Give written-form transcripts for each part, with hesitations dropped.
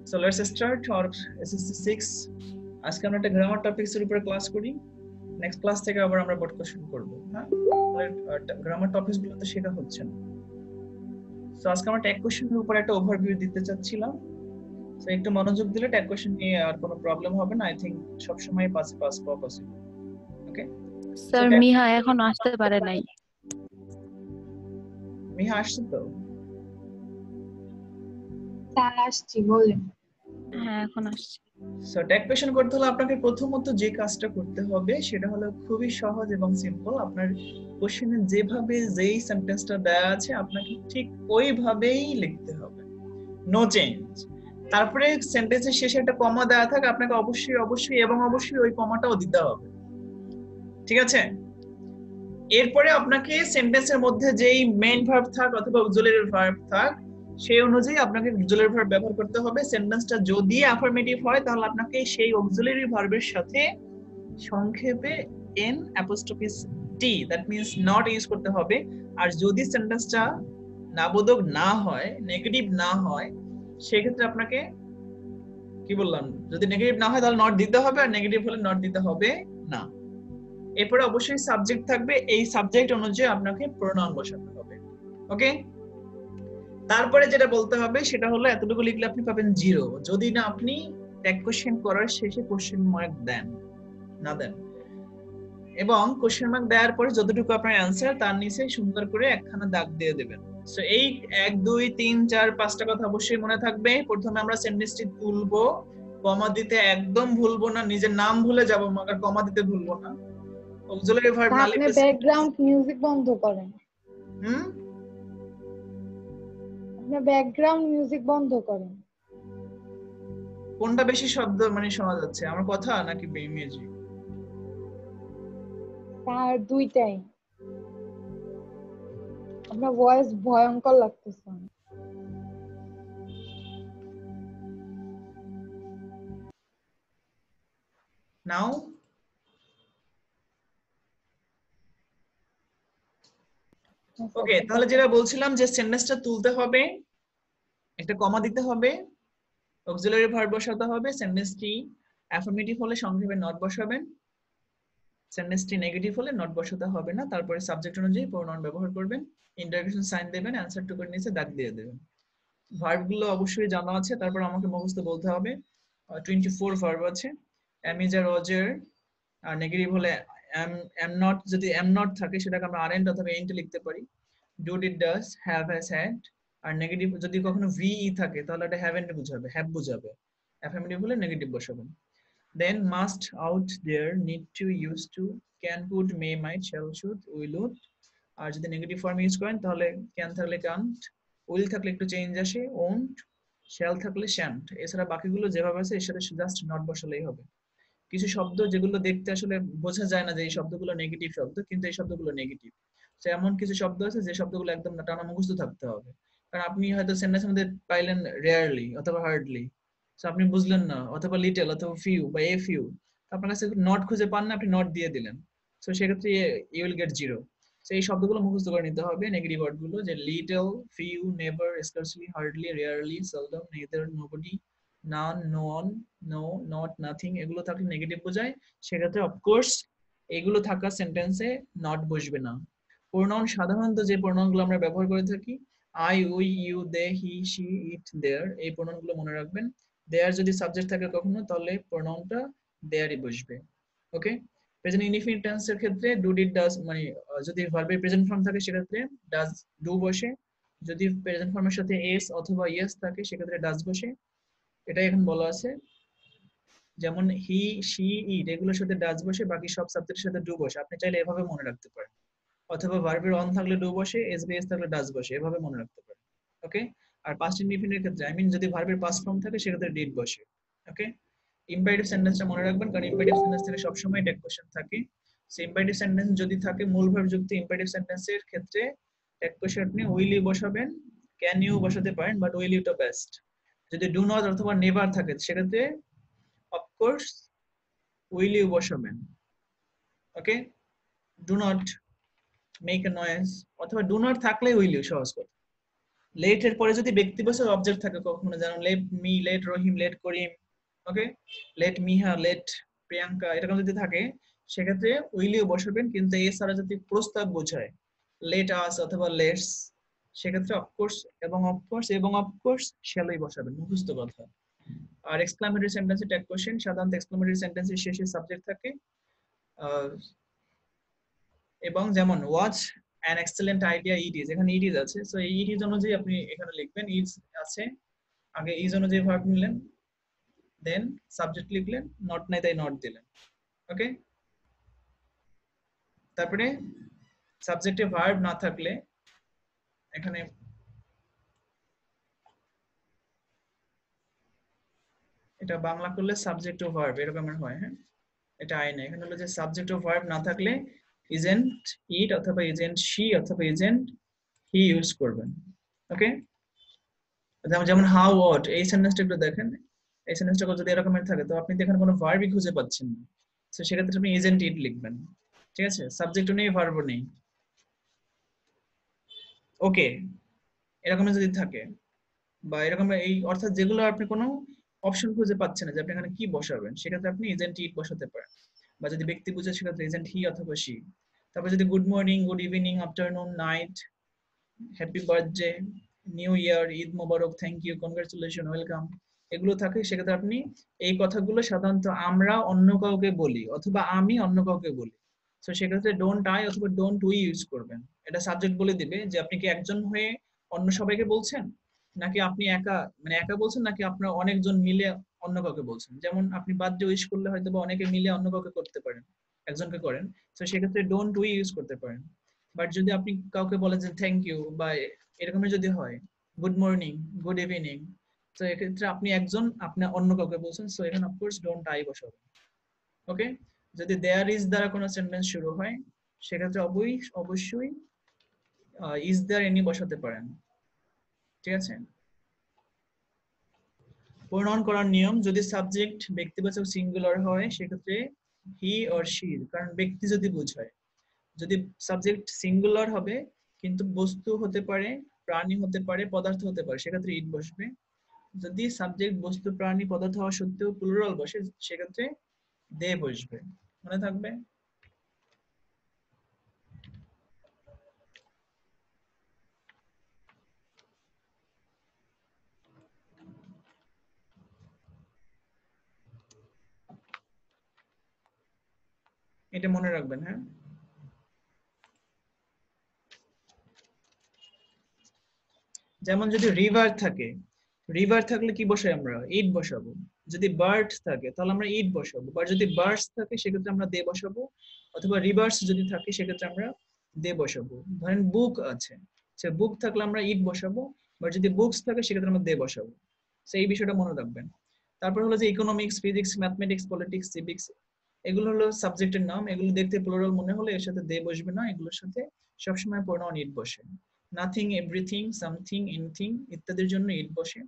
So let's start our SSC 6 আজকে আমরা একটা গ্রামার টপিকস এর উপরে ক্লাস করি নেক্সট ক্লাস থেকে আবার আমরা বোর্ড কোশ্চেন করব হ্যাঁ গ্রামার টপিকস গুলো তো শেখা হচ্ছে না সো আজকে আমরা ট্যাগ কোশ্চেনের উপর একটা ওভারভিউ দিতে চাচ্ছিলাম সো একটু মনোযোগ দিলে ট্যাগ কোশ্চেন নিয়ে আর কোনো প্রবলেম হবে না আই থিংক সব সময় পাস পাওয়া পসিবল ওকে স্যার মিহা এখন আসতে পারে নাই মিহা আসছে তো স্যার আসছি বলেন হ্যাঁ এখন আসছে সো ট্যাগ কোশ্চেন করতে হলে আপনাকে প্রথমত যে কাজটা করতে হবে সেটা হলো খুবই সহজ এবং সিম্পল আপনার কোশ্চেনে যেভাবে যেই সেন্টেন্সটা দেয়া আছে আপনাকে ঠিক ওইভাবেই লিখতে হবে নো চেঞ্জ তারপরে সেন্টেন্সের শেষে একটা কমা দেয়া থাকে আপনাকে অবশ্যই এবং অবশ্যই ওই কমাটাও দিতে হবে ঠিক আছে এরপরে আপনাকে সেন্টেন্সের মধ্যে যেই মেইন ভার্ব থাক অথবা অক্সিলারি ভার্ব থাক সেই অনুযায়ী আপনাকে অক্সিলারি ভার্ব ব্যবহার করতে হবে সেন্টেন্সটা যদি অ্যাফার্মেটিভ হয় তাহলে আপনাকে সেই অক্সিলারি ভার্বের সাথে সংক্ষেপে N apostrophe T that means not use করতে হবে আর যদি সেন্টেন্সটা নাবোধক না হয় নেগেটিভ না হয় সেই ক্ষেত্রে আপনাকে কি বললাম যদি নেগেটিভ না হয় তাহলে নট দিতে হবে আর নেগেটিভ হলে নট দিতে হবে না এরপরে অবশ্যই সাবজেক্ট থাকবে এই সাবজেক্ট অনুযায়ী আপনাকে প্রোনাউন বসাতে হবে ওকে তারপরে যেটা বলতে হবে সেটা হলো এতটুকু লিখলে আপনি পাবেন 0 যদি না আপনি ট্যাগ কোশ্চেন করার শেষে কোশ্চেন মার্ক দেন এবং কোশ্চেন মার্ক দেওয়ার পরে যতটুকু আপনার অ্যানসার তার নিচে সুন্দর করে একখানা দাগ দিয়ে দেবেন সো এই 1 2 3 4 5টা কথা অবশ্যই মনে থাকবে প্রথমে আমরা সেন্টেন্সটি তুলবো কমা দিতে একদম ভুলবো না নিজের নাম ভুলে যাব মগার কমা দিতে ভুলবো না অক্সিলারি ভার্ব না লিখলে আপনি ব্যাকগ্রাউন্ড মিউজিক বন্ধ করেন আপনি ব্যাকগ্রাউন্ড মিউজিক বন্ধ করেন কোনটা বেশি শব্দ মানে শোনা যাচ্ছে আমার কথা নাকি মিউজিক স্যার দুইটাই আপনার ভয়েস ভয়ঙ্কর লাগতেছে নাও ওকে তাহলে যেটা বলছিলাম যে সেন্টেন্সটা তুলতে হবে একটা কমা দিতে হবে অক্সিলারি ভার্ব বসাতে হবে সেন্টেন্সটি অ্যাফার্মেটিভ হলে সংক্ষেপে নট বসাবেন সেন্টেন্সটি নেগেটিভ হলে নট বসাতে হবে না তারপরে সাবজেক্ট অনুযায়ী প্রোনাউন ব্যবহার করবেন ইন্টারজেকশন সাইন দেবেন অ্যানসার টুকুর নিচে দাগ দিয়ে দেবেন ভার্ব গুলো অবশ্যই জানা আছে তারপর আমাকে মুখস্থ বলতে হবে 24 ভার্ব আছে am is আর was are আর নেগেটিভ হলে am not যদি am not থাকে সেটাকে আমরা aren't অথবা ain't লিখতে পারি do did does have has had আর নেগেটিভ যদি কখনো ve থাকে তাহলে এটা haven't বুঝাবে have বুঝাবে অ্যাফার্মেটিভ হলে নেগেটিভ বসাবেন then must out there need to used to can could may might shall should will would আর যদি নেগেটিভ ফর্ম ইউজ করেন তাহলে can থাকলে can't will থাকলে একটু চেঞ্জ আসে won't shall থাকলে shan't এছাড়া বাকিগুলো যেভাবে আছে এর সাথে জাস্ট নট বসালেই হবে কিছু শব্দ যেগুলো দেখতে আসলে বোঝা যায় না যে এই শব্দগুলো নেগেটিভ শব্দ কিন্তু এই শব্দগুলো নেগেটিভ তো এমন কিছু শব্দ আছে যে শব্দগুলো একদম টানা মুখস্থ থাকতে হবে কারণ আপনি হয়তো সেন্টেন্সের মধ্যে পাইলেন রেয়ারলি অথবা হার্ডলি সো আপনি বুঝলেন না অথবা লিটল অথবা ফিউ বা এ ফিউ আপনার কাছে নট খুঁজে পান না আপনি নট দিয়ে দিলেন সো সেক্ষেত্রে ইউ উইল গেট 0 সো এই শব্দগুলো মুখস্থ করে নিতে হবে নেগেটিভ ওয়ার্ডগুলো যে little few never scarcely hardly rarely seldom neither nobody none no one no not nothing এগুলো থাকলে নেগেটিভ বোঝায় সেক্ষেত্রে অফকোর্স এগুলো থাকা সেন্টেন্সে নট বসবে না প্রোনাউন সাধারণত যে প্রোনাউনগুলো আমরা ব্যবহার করে থাকি I we you they he she it there এই প্রোনাউনগুলো মনে রাখবেন देयर যদি সাবজেক্ট থাকে কখনো তাহলে প্রোনাউনটা देयरই বসবে ওকে প্রেজেন্ট ইনডিফিনিট টেন্সের ক্ষেত্রে ডু ডিড ডাজ মানে যদি ভার্বের প্রেজেন্ট ফর্ম থাকে সেক্ষেত্রে ডাজ ডু বসে যদি প্রেজেন্ট ফর্মের সাথে এস অথবা ইয়েস থাকে সেক্ষেত্রে ডাজ বসে এটা এখন বলা আছে যেমন হি শি ইট এগুলোর সাথে ডাজ বসে বাকি সব সাবজেক্টের সাথে ডু বসে আপনি চাইলে এভাবে মনে রাখতে পারেন অথবা ভার্বের অন থাকলে ডু বসে এস বি এস থাকলে ডাজ বসে এভাবে মনে রাখতে পারেন ওকে আর পাস্ট ইনডিফিনিটের ক্ষেত্রে আই মিন যদি ভার্বের পাস্ট ফর্ম থাকে সেক্ষেত্রে ডিড বসে ওকে ইম্পারেটিভ সেন্টেন্সটা মনে রাখবেন কারণ ইম্পারেটিভ সেন্টেন্স থেকে সব সময় ট্যাগ কোশ্চেন থাকে সো ইম্পারেটিভ সেন্টেন্স যদি থাকে মূল ভার্ব যুক্ত ইম্পারেটিভ সেন্টেন্সের ক্ষেত্রে ট্যাগ কোশ্চেন আপনি উইল ইউ বসাবেন ক্যান ইউ বসাতে পারেন বাট উইল ইউটা বেস্ট যদি ডু নট অথবা নেভার থাকে সেক্ষেত্রে অফকোর্স উইল ইউ বসাবেন okay do not make a noise অথবা ডু নট থাকলে উইল ইউ সহজ কথা লেট এর পরে যদি ব্যক্তিবাচক অবজেক্ট থাকে কখনো, যেমন লেট মি, লেট রহিম, লেট করিম, ওকে, লেট মিহা, লেট প্রিয়াঙ্কা, এরকম যদি থাকে সেক্ষেত্রে উইলিও বসাবেন, কিন্তু এছাড়া যদি প্রস্তাব বোঝায় লেট আস অথবা লেটস, সেক্ষেত্রে অফকোর্স এবং অফকোর্স এবং অফকোর্স শ্যালই বসাবেন, মুখস্থ কথা। আর এক্সক্লামেটরি সেন্টেন্সে ট্যাগ কোশ্চেন, সাধারণত এক্সক্লামেটরি সেন্টেন্সের শেষে সাবজেক্ট থাকে, এবং যেমন watch an excellent idea it is, এখানে ইট ইজ আছে, সো এই ইট ইজ অনুযায়ী আপনি এখানে লিখবেন, ইজ আছে, আগে ইজ অনুযায়ী ভার্ব নিলেন, দেন সাবজেক্ট লিখলেন, নট নাই তাই নট দিলেন, ওকে। তারপরে সাবজেক্টে ভার্ব না থাকলে এখানে এটা বাংলা করলে সাবজেক্ট ও ভার্ব এরকমের হয়, হ্যাঁ, এটা আইনে। এখানে হলো যে সাবজেক্ট ও ভার্ব না থাকলে ইজেন্ট ইট অথবা ইজেন্ট শি অথবা ইজেন্ট হি ইউজ করবেন, ওকে। যেমন হাউ ওয়াট, এই সেন্টেন্সটা একটু দেখেন, এই সেন্টেন্সটা যদি এরকমের থাকে তো আপনি এখানে কোনো ভার্বই খুঁজে পাচ্ছেন না, তো সেক্ষেত্রে আপনি ইজেন্ট ইট লিখবেন, ঠিক আছে, সাবজেক্টও নেই ভার্বও নেই, ওকে। এরকম যদি থাকে বা এরকম এই অর্থাৎ যেগুলো আপনি কোনো অপশন খুঁজে পাচ্ছেন না যে আপনি এখানে কি বসাবেন, সেক্ষেত্রে আপনি এজেন্ট ইট বসাতে পারেন, বা যদি ব্যক্তি বুঝে সেক্ষেত্রে এজেন্ট হি অথবা শি। তারপর যদি good morning, good evening, afternoon, night, happy birthday, new year, Eid Mubarak, thank you, congratulation, welcome, এগুলো থাকে, সেক্ষেত্রে আপনি এই কথাগুলো সাধারণত আমরা অন্য কাউকে বলি অথবা আমি অন্য কাউকে বলি, তো সেক্ষেত্রে ডোন্ট আই অথবা ডোন্ট উই ইউজ করবেন। এটা সাবজেক্ট বলে দিবে যে আপনি কি একজন হয়ে অন্য সবাইকে বলছেন, নাকি আপনি একা, মানে একা বলছেন, নাকি আপনার অনেকজন মিলে অন্য কাউকে বলছেন। যেমন আপনি বার্থডে উইশ করলে হয়তো বা অনেকে মিলে অন্য কাউকে করতে পারেন, একজনকে করেন, তো সেক্ষেত্রে ডোন্ট উই ইউজ করতে পারেন। বাট যদি আপনি কাউকে বলেন যে থ্যাংক ইউ বা এরকমের যদি হয়, গুড মর্নিং, গুড ইভিনিং, তো এক্ষেত্রে আপনি একজন, আপনি অন্য কাউকে বলছেন, সো এখানে অফকোর্স ডোন্ট আই বসাবেন, ওকে। যদি দেয়ার ইজ দ্বারা কোনো সেন্টেন্স শুরু হয় সেক্ষেত্রে অবশ্যই ইজ দেয়ার এনি বসাতে পারেন, ঠিক আছে। প্রোনাউন করার নিয়ম, যদি সাবজেক্ট ব্যক্তিবাচক সিঙ্গুলার হয় সেক্ষেত্রে হি অর শি, কারণ ব্যক্তি যদি বোঝায়। যদি সাবজেক্ট সিঙ্গুলার হবে কিন্তু বস্তু হতে পারে, প্রাণী হতে পারে, পদার্থ হতে পারে, সেক্ষেত্রে ইট বসবে। যদি সাবজেক্ট বস্তু, প্রাণী, পদার্থ হওয়া সত্ত্বেও প্লুরাল বসে সেক্ষেত্রে দে বসবে, মনে থাকবে। এটা মনে রাখবেন, হ্যাঁ। যেমন যদি রিভার থাকে, রিভার থাকলে কি বসাই আমরা, ইট বসাবো। যদি বার্ড থাকে তাহলে আমরা ইট বসাবো, বা যদি বার্ডস থাকে সেক্ষেত্রে আমরা দে বসাবো, অথবা রিভার্স যদি থাকে সেক্ষেত্রে আমরা দে বসাবো। ধরেন বুক আছে, সে বুক থাকলে আমরা ইট বসাবো, বা যদি বুকস থাকে সেক্ষেত্রে আমরা দে বসাবো, তো এই বিষয়টা মনে রাখবেন। তারপর হলো যে economics, physics, mathematics, politics, civics, এগুলো হলো সাবজেক্টের নাম, এগুলো দেখতে প্লুরাল মনে হলে এর সাথে দে বসবে না, এগুলোর সাথে সবসময় প্রোনাউন ইট বসে। নাথিং, এভরিথিং, সামথিং, এনিথিং ইত্যাদির জন্য ইট বসে।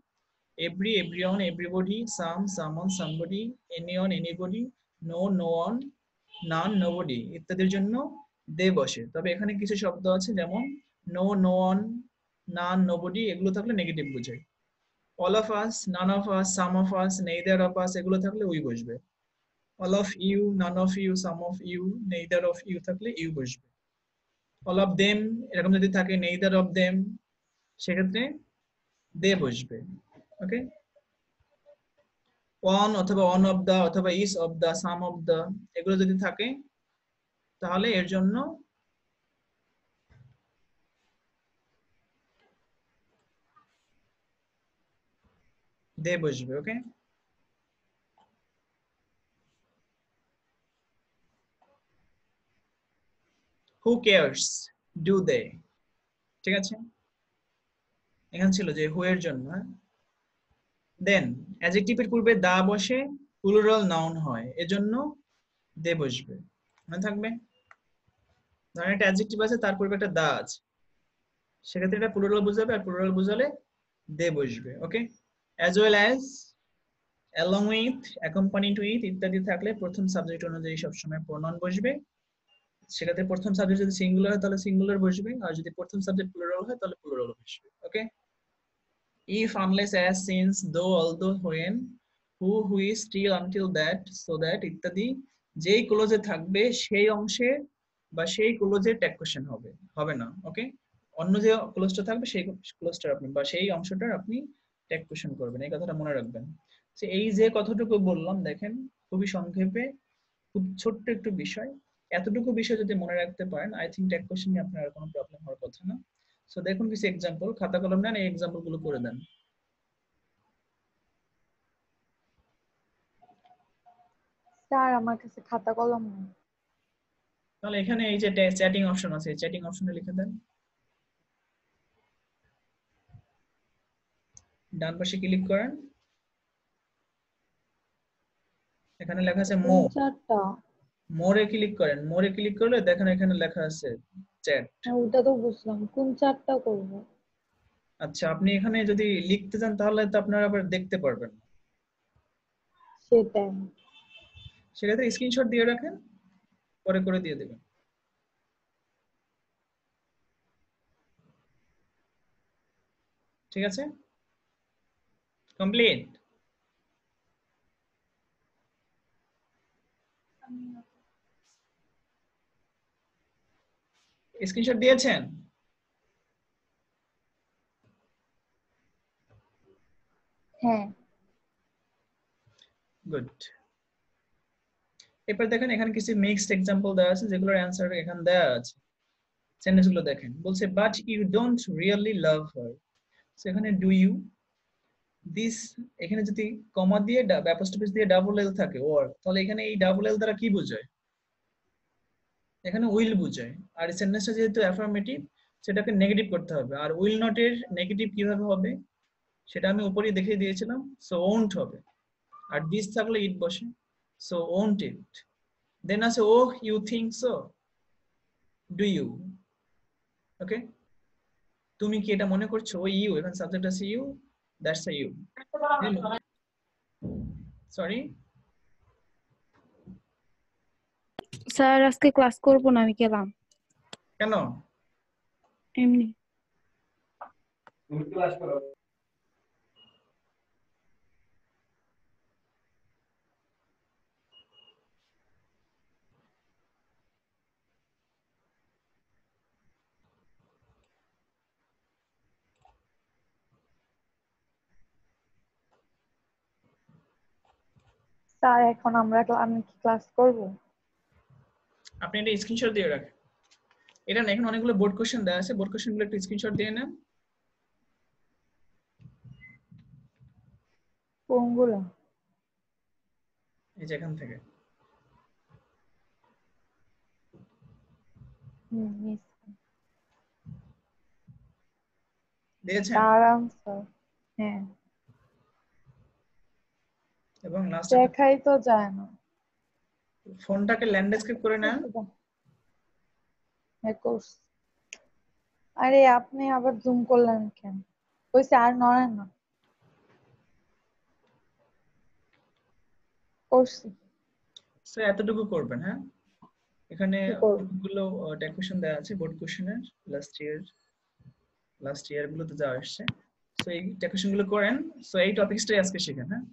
Every, everyone, everybody, some, someone, somebody, anyone, anybody, no, no one, none, nobody ইত্যাদির জন্য দে বসে। তবে এখানে কিছু শব্দ আছে যেমন নো, নোওয়ান, নান, নোবডি, এগুলো থাকলে নেগেটিভ বোঝায়। All of us, none of us, some of us, neither of us, এগুলো থাকলে উই বসবে। All of you, none of you, some of you, neither of you থাকলে ইউ বসবে। All of them এরকম যদি থাকে, নেইদার অফ দেম, সেক্ষেত্রে they বসবে, ওকে। ওয়ান অথবা ওয়ান অফ দা অথবা is of the, some of the, এগুলো যদি থাকে তাহলে এর জন্য দে বসবে, ওকে। হু কেয়ারস, ডু দে, ঠিক আছে। এখানে ছিল যে হু এর জন্য, দেন অ্যাডজেক্টিভের পূর্বে দা বসে প্লুরাল নাউন হয়, এজন্য দে বসবে, মনে থাকবে। ধরেন একটা অ্যাডজেক্টিভ আছে তার পূর্বে একটা দা আছে, সেক্ষেত্রে এটা প্লুরাল বোঝাবে, আর প্লুরাল বোঝালে দে বসবে, okay. As well as, along with, accompanied with ইত্যাদি থাকলে প্রথম সাবজেক্ট অনুযায়ী সবসময় প্রোনাউন বসবে। সেক্ষেত্রে প্রথম সাবজেক্ট যদি সিঙ্গুলার হয় তাহলে সিঙ্গুলার বসবে, আর যদি প্রথম সাবজেক্ট প্লুরাল হয় তাহলে প্লুরাল বসবে, ওকে। if, unless, as, since, though, although, when, who, which, still, until, that, so that ইত্যাদি যেই ক্লোজে থাকবে সেই অংশে বা সেই ক্লোজে ট্যাগ কোশ্চেন হবে, হবে না। ওকে, অন্য যে ক্লোজটা থাকবে সেই ক্লোজটা আপনি বা সেই অংশটার আপনি ট্যাগ কোশ্চেন করবেন, এই কথাটা মনে রাখবেন। তো এই যে কথাটুকু বললাম দেখেন খুবই সংক্ষেপে, খুব ছোট্ট একটু বিষয়, এতটুকু বিষয় যদি মনে রাখতে পারেন আই থিঙ্ক ট্যাগ কোশ্চেন নিয়ে আপনার আর কোনো প্রবলেম হওয়ার কথা না। সো দেখুন কিছু এক্সাম্পল, খাতা কলম নেন, এই এক্সাম্পল গুলো করে দেন। স্যার আমার কাছে খাতা কলম নেই। তাহলে এখানে এই যে চ্যাটিং অপশন আছে, চ্যাটিং অপশনে লিখে দেন, ডান পাশে ক্লিক করেন, এখানে লেখা আছে কোন চারটা? মোরে ক্লিক করেন, মোরে ক্লিক করলে দেখেন এখানে লেখা আছে চ্যাট। হ্যাঁ ওটা তো বুঝলাম, কোন চারটা করবো? আচ্ছা, আপনি এখানে যদি লিখতে চান তাহলে তো আপনারা আবার দেখতে পারবেন না, সেটাই। সেক্ষেত্রে স্ক্রিনশট দিয়ে রাখেন, পরে করে দিয়ে দেবেন। ঠিক আছে, কমপ্লিট। স্ক্রিনশট দিয়েছেন? হ্যাঁ। গুড। এরপর দেখেন এখানে কিছু মিক্সড এক্সাম্পল দেওয়া আছে যেগুলোর অ্যানসার এখানে দেওয়া আছে। সেন্টেন্স গুলো দেখেন, বলছে but you don't really love her, সেখানে ডু ইউ, দিস, এখানে যদি কমা দিয়ে অ্যাপোস্ট্রোফি দিয়ে ডাবল এল থাকে ওর, তাহলে এখানে এই ডাবল এল দ্বারা কি বোঝায়? এখানে উইল বোঝায়। আর সেন্টেন্সটা যেহেতু অ্যাফার্মেটিভ সেটাকে নেগেটিভ করতে হবে, আর উইল নট এর নেগেটিভ কিভাবে হবে সেটা আমি উপরেই দেখিয়ে দিয়েছিলাম, সো ওন্ট হবে। আর দিস থাকলে ইট বসে, সো ওন্ট ইট। দেন আছে ও you think so, do you. Okay, তুমি কি এটা মনে করছো? ও ইউ, এখানে সাবজেক্ট আছে you, that's a you. Sorry sir আজকে ক্লাস করব না, আমি গেলাম। কেন? এমনি। তুমি ক্লাস করো। স্যার এখন আমি কি ক্লাস করব? আপনি এটা স্ক্রিনশট দিয়ে রাখেন। এটা না, এখানে অনেকগুলো বোর্ড কোশ্চেন দেওয়া আছে, বোর্ড কোশ্চেন গুলো একটু স্ক্রিনশট দিয়ে নেন। কোনগুলো? এই যে এখান থেকে মিস দিয়েছেন, তার আনসার। হ্যাঁ, এবং লাস্ট দেখাই তো যায় না। ফোনটাকে ল্যান্ডস্কেপ করে নেন। হ্যাঁ করছি। আরে আপনি আবার জুম করলেন কেন? কইছে আর নয় না। করছি। সো এতটুকু করবেন, হ্যাঁ। এখানে কি করব? অনেকগুলো ট্যাগ কোশ্চেন দেওয়া আছে বোর্ড কোশ্চেনের, লাস্ট ইয়ার গুলোতে যা আসছে। সো এই ট্যাগ কোশ্চেন গুলো করেন। সো এই টপিকসটাই আজকে শিখেন, হ্যাঁ।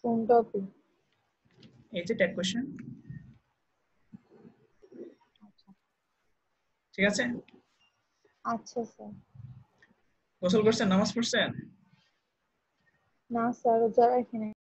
কোন টপিক? এই যে ট্যাগ কোশ্চেন, ঠিক আছে? আচ্ছা স্যার। গোসল করছেন, নামাজ পড়ছেন? না স্যার, রোজা রাখি নাই।